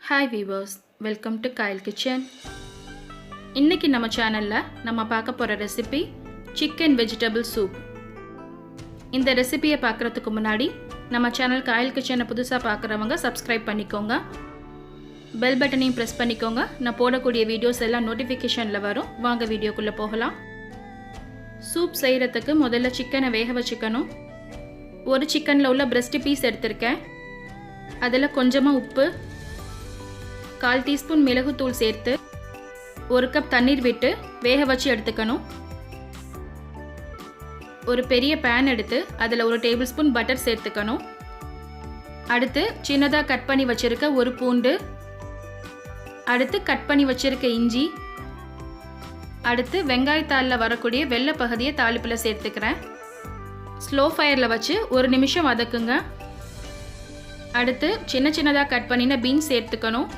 Hi viewers, welcome to Kyle kitchen. இன்றைக்கி நம்ம சேனலில் நம்ம பார்க்க போகிற ரெசிபி சிக்கன் வெஜிடபிள் சூப். இந்த ரெசிபியை பார்க்குறதுக்கு முன்னாடி நம்ம சேனல் கைல் கிச்சனை புதுசாக பார்க்குறவங்க சப்ஸ்கிரைப் பண்ணிக்கோங்க. பெல் பட்டனையும் ப்ரெஸ் பண்ணிக்கோங்க. நான் போடக்கூடிய வீடியோஸ் எல்லாம் நோட்டிஃபிகேஷனில் வரும். வாங்க வீடியோக்குள்ளே போகலாம். சூப் செய்கிறதுக்கு முதல்ல சிக்கனை வேக வச்சுக்கணும். ஒரு சிக்கனில் உள்ள பிரெஸ்ட் பீஸ் எடுத்திருக்கேன். அதில் கொஞ்சமாக உப்பு, 1/4 டீஸ்பூன் மிளகுத்தூள் சேர்த்து 1 கப் தண்ணீர் விட்டு வேக வச்சு எடுத்துக்கணும். ஒரு பெரிய பேன் எடுத்து அதில் 1 டேபிள் ஸ்பூன் பட்டர் சேர்த்துக்கணும். அடுத்து சின்னதாக கட் பண்ணி வச்சுருக்க ஒரு பூண்டு, அடுத்து கட் பண்ணி வச்சுருக்க இஞ்சி, அடுத்து வெங்காயத்தாளில் வரக்கூடிய வெள்ளை பகுதியை தாளிப்பில் சேர்த்துக்கிறேன். ஸ்லோ ஃபயரில் வச்சு 1 நிமிஷம் வதக்குங்க. அடுத்து சின்ன சின்னதாக கட் பண்ணின பீன்ஸ் சேர்த்துக்கணும்.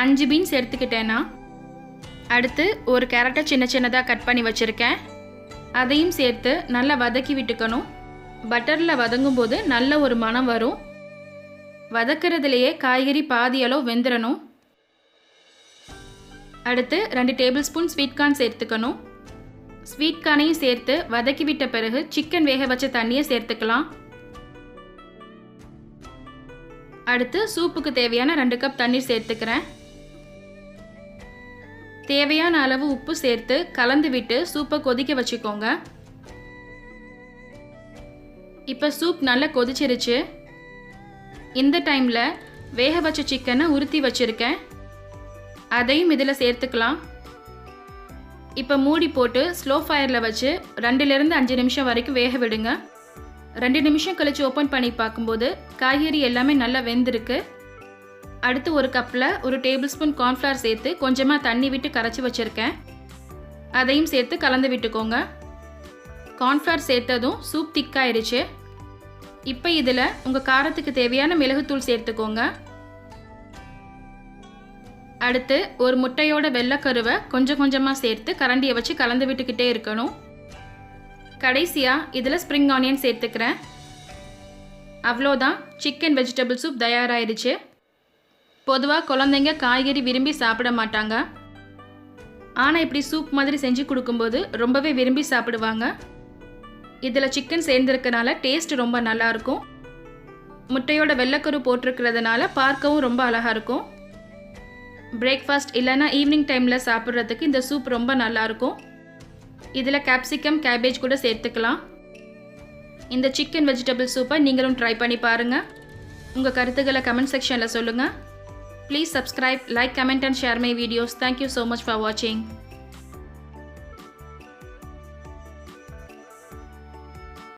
5 பீன்ஸ் எடுத்துக்கிட்டேன்னா, அடுத்து ஒரு கேரட்டை சின்ன சின்னதாக கட் பண்ணி வச்சுருக்கேன். அதையும் சேர்த்து நல்லா வதக்கி விட்டுக்கணும். பட்டரில் வதங்கும் போது நல்ல ஒரு மணம் வரும். வதக்கிறதுலையே காய்கறி பாதி அளவு வெந்துடணும். அடுத்து 2 டேபிள் ஸ்பூன் ஸ்வீட் கார்ன் சேர்த்துக்கணும். ஸ்வீட் கார்னையும் சேர்த்து வதக்கி விட்ட பிறகு சிக்கன் வேக வச்ச தண்ணியை சேர்த்துக்கலாம். அடுத்து சூப்புக்கு தேவையான 2 கப் தண்ணீர் சேர்த்துக்கிறேன். தேவையான அளவு உப்பு சேர்த்து கலந்து விட்டு சூப்பை கொதிக்க வச்சுக்கோங்க. இப்போ சூப் நல்லா கொதிச்சிருச்சு. இந்த டைமில் வேக வச்ச சிக்கனை உருத்தி வச்சுருக்கேன். அதையும் இதில் சேர்த்துக்கலாம். இப்போ மூடி போட்டு ஸ்லோ ஃபயரில் வச்சு 2லேருந்து 5 நிமிஷம் வரைக்கும் வேக விடுங்க. 2 நிமிஷம் கழித்து ஓப்பன் பண்ணி பார்க்கும்போது காய்கறி எல்லாமே நல்லா வெந்திருக்கு. அடுத்து ஒரு கப்பில் 1 டேபிள் ஸ்பூன் கார்ன்ஃப்ளவர் சேர்த்து கொஞ்சமாக தண்ணி விட்டு கரைச்சி வச்சுருக்கேன். அதையும் சேர்த்து கலந்து விட்டுக்கோங்க. கார்ன்ஃப்ளவர் சேர்த்ததும் சூப் திக்காயிருச்சு. இப்போ இதில் உங்கள் காரத்துக்கு தேவையான மிளகுத்தூள் சேர்த்துக்கோங்க. அடுத்து ஒரு முட்டையோட வெள்ளைக்கருவை கொஞ்சம் கொஞ்சமாக சேர்த்து கரண்டியை வச்சு கலந்து விட்டுக்கிட்டே இருக்கணும். கடைசியாக இதில் ஸ்ப்ரிங் ஆனியன் சேர்த்துக்கிறேன். அவ்வளோதான், சிக்கன் வெஜிடபிள் சூப் தயாராகிடுச்சு. பொதுவாக குழந்தைங்க காய்கறி விரும்பி சாப்பிட மாட்டாங்க. ஆனால் இப்படி சூப் மாதிரி செஞ்சு கொடுக்கும்போது ரொம்பவே விரும்பி சாப்பிடுவாங்க. இதில் சிக்கன் சேர்ந்துருக்கனால டேஸ்ட் ரொம்ப நல்லாயிருக்கும். முட்டையோட வெள்ளைக்கரு போட்டிருக்கிறதுனால பார்க்கவும் ரொம்ப அழகாக இருக்கும். பிரேக்ஃபாஸ்ட் இல்லைன்னா ஈவினிங் டைமில் சாப்பிட்றதுக்கு இந்த சூப் ரொம்ப நல்லாயிருக்கும். இதில் கேப்சிகம், கேபேஜ் கூட சேர்த்துக்கலாம். இந்த சிக்கன் வெஜிடபிள் சூப்பை நீங்களும் ட்ரை பண்ணி பாருங்கள். உங்கள் கருத்துக்களை கமெண்ட் செக்ஷனில் சொல்லுங்கள். Please subscribe, like, comment and share my videos. Thank you so much for watching.